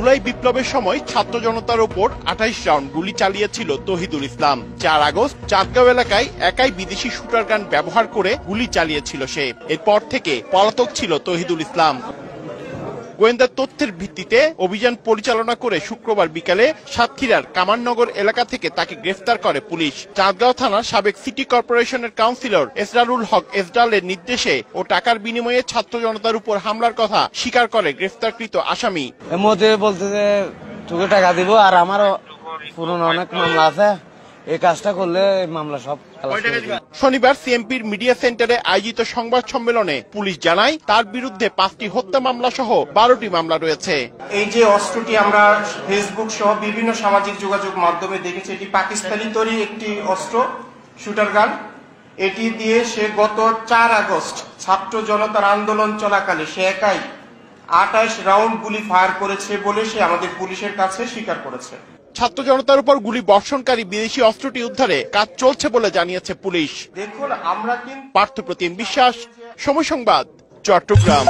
জুলাই বিপ্লবের সময় ছাত্র জনতার ওপর ২৮ রাউন্ড গুলি চালিয়েছিল তৌহিদুল ইসলাম। ৪ আগস্ট চাঁদগাঁও এলাকায় একাই বিদেশি শুটার গান ব্যবহার করে গুলি চালিয়েছিল সে। এরপর থেকে পলাতক ছিল তৌহিদুল ইসলাম। গোয়েন্দা তথ্যের ভিত্তিতে অভিযান পরিচালনা করে শুক্রবার বিকালে সাতক্ষীরার কামারনগর এলাকা থেকে তাকে গ্রেফতার করে পুলিশ। চাঁদগাঁও থানার সাবেক সিটি কর্পোরেশনের কাউন্সিলর এসরারুল হক এসডালের নির্দেশে ও টাকার বিনিময়ে ছাত্র জনতার উপর হামলার কথা স্বীকার করে গ্রেফতারকৃত আসামি। এর মধ্যে বলতে যে তোকে টাকা দিব আর আমারও পুরনো অনেক মামলা আছে, এই কাজটা করলে মামলা সব। শনিবার সিএমপির মিডিয়া সেন্টারে আয়োজিত সংবাদ সম্মেলনে পুলিশ জানায় তার বিরুদ্ধে 5টি হত্যা মামলা সহ 12টি মামলা রয়েছে। এই যে অস্ত্রটি আমরা ফেসবুক সহ বিভিন্ন সামাজিক যোগাযোগ মাধ্যমে দেখেছি, এটি পাকিস্তানি তৈরি একটি অস্ত্র, শুটার গান। এটি দিয়ে সে গত 4 আগস্ট ছাত্র জনতার আন্দোলন চলাকালে সে একাই 28 রাউন্ড গুলি ফায়ার করেছে বলে সে আমাদের পুলিশের কাছে স্বীকার করেছে। ছাত্র জনতার উপর গুলি বর্ষণকারী বিদেশি অস্ত্রটি উদ্ধারে কাজ চলছে বলে জানিয়েছে পুলিশ। দেখুন, আমরা কিন্তু পার্থপ্রতিম বিশ্বাস, সময় সংবাদ, চট্টগ্রাম।